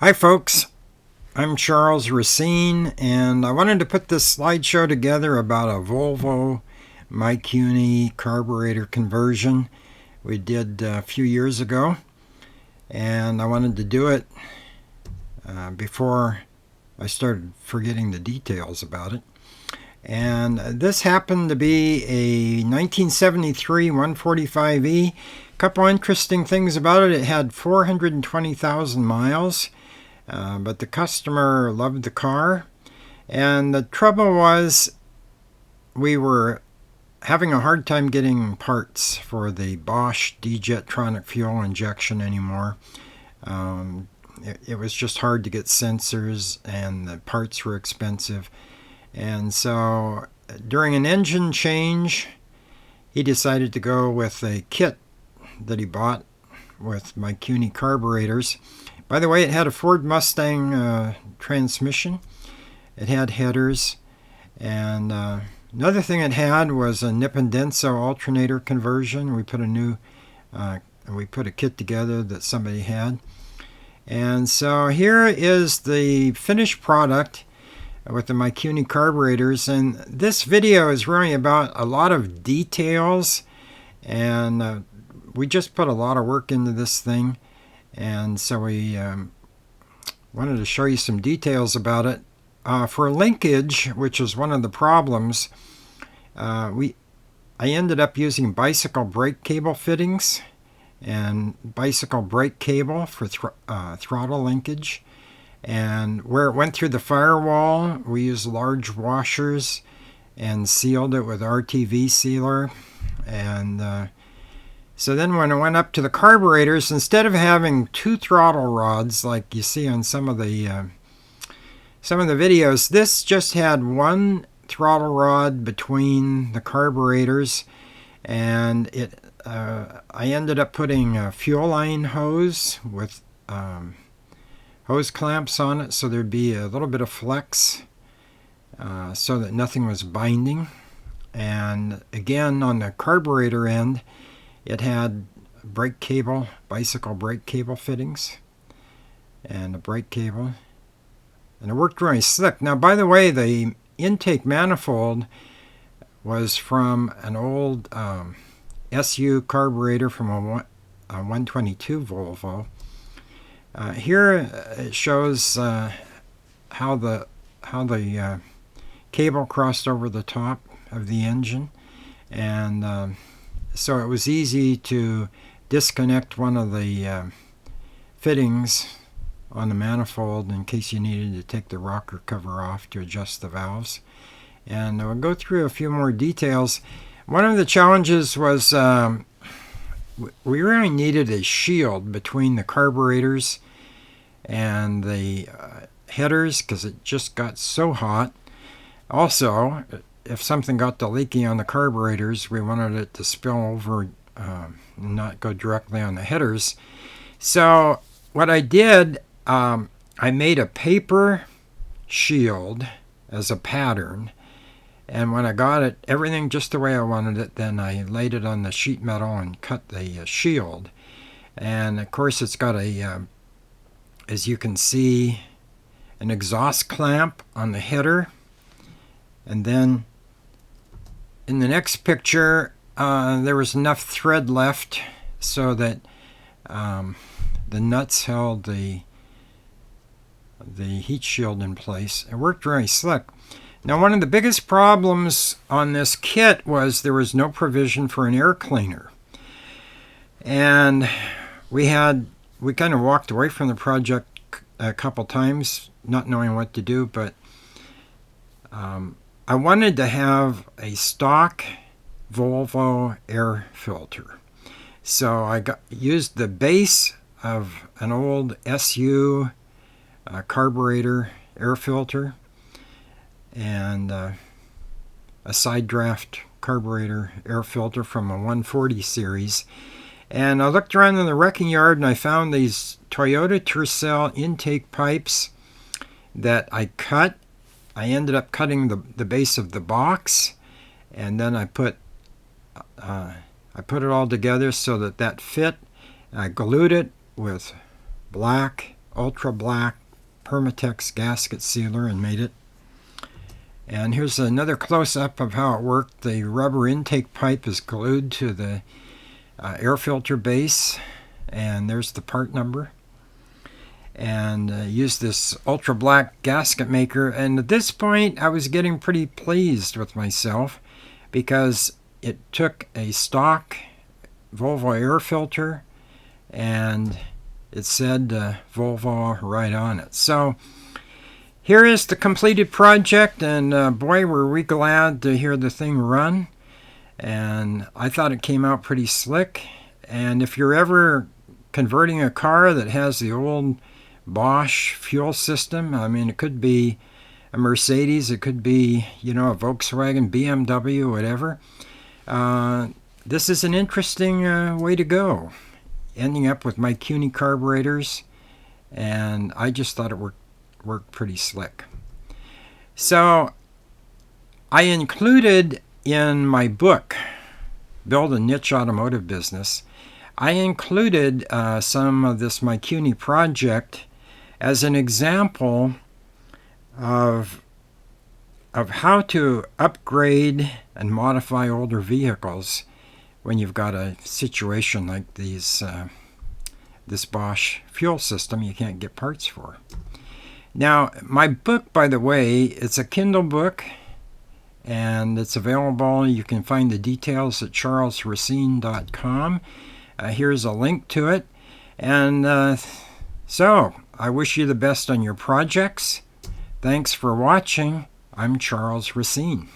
Hi folks, I'm Charles Racine, and I wanted to put this slideshow together about a Volvo Mikuni carburetor conversion we did a few years ago, and I wanted to do it before I started forgetting the details about it. And this happened to be a 1973 145E. A couple interesting things about it. It had 420,000 miles. But the customer loved the car, and the trouble was we were having a hard time getting parts for the Bosch D-Jetronic fuel injection anymore. It was just hard to get sensors, and the parts were expensive. And so during an engine change, he decided to go with a kit that he bought with Mikuni carburetors. By the way, it had a Ford Mustang transmission. It had headers, and another thing it had was a Nippondenso alternator conversion. We put a kit together that somebody had, and so here is the finished product with the Mikuni carburetors. And this video is really about a lot of details, and we just put a lot of work into this thing. And so we wanted to show you some details about it. For linkage, which is one of the problems, I ended up using bicycle brake cable fittings and bicycle brake cable for throttle linkage. And where it went through the firewall, we used large washers and sealed it with RTV sealer. And so then when it went up to the carburetors, instead of having two throttle rods like you see on some of the videos, this just had one throttle rod between the carburetors, and I ended up putting a fuel line hose with hose clamps on it, so there'd be a little bit of flex so that nothing was binding. And again, on the carburetor end, it had brake cable, bicycle brake cable fittings, and a brake cable, and it worked very slick. Now, by the way, the intake manifold was from an old SU carburetor from a 122 Volvo. Here it shows how the cable crossed over the top of the engine, and so it was easy to disconnect one of the fittings on the manifold in case you needed to take the rocker cover off to adjust the valves. And we'll go through a few more details. One of the challenges was we really needed a shield between the carburetors and the headers because it just got so hot. Also, if something got to leaking on the carburetors, we wanted it to spill over and not go directly on the headers. So what I did, I made a paper shield as a pattern, and when I got it, everything just the way I wanted it, then I laid it on the sheet metal and cut the shield. And of course it's got a, as you can see, an exhaust clamp on the header, and then in the next picture, there was enough thread left so that the nuts held the heat shield in place. It worked very slick. Now, one of the biggest problems on this kit was there was no provision for an air cleaner. And we kind of walked away from the project a couple times, not knowing what to do, but I wanted to have a stock Volvo air filter. So I used the base of an old SU carburetor air filter and a side draft carburetor air filter from a 140 series. And I looked around in the wrecking yard and I found these Toyota Tercel intake pipes that I cut. I ended up cutting the base of the box, and then I put it all together so that fit. I glued it with black ultra black Permatex gasket sealer and made it. And here's another close-up of how it worked. The rubber intake pipe is glued to the air filter base, and there's the part number. And used this ultra black gasket maker, and at this point I was getting pretty pleased with myself because it took a stock Volvo air filter and it said Volvo right on it. So here is the completed project, and boy, were we glad to hear the thing run. And I thought it came out pretty slick. And if you're ever converting a car that has the old Bosch fuel system, I mean, it could be a Mercedes, it could be, you know, a Volkswagen, BMW, whatever. This is an interesting way to go, ending up with Mikuni carburetors, and I just thought it worked pretty slick. So I included in my book, Build a Niche Automotive Business, I included some of this Mikuni project as an example of how to upgrade and modify older vehicles when you've got a situation like this Bosch fuel system you can't get parts for. Now, my book, by the way, it's a Kindle book, and it's available. You can find the details at charlesracine.com. Here's a link to it. And so, I wish you the best on your projects. Thanks for watching. I'm Charles Racine.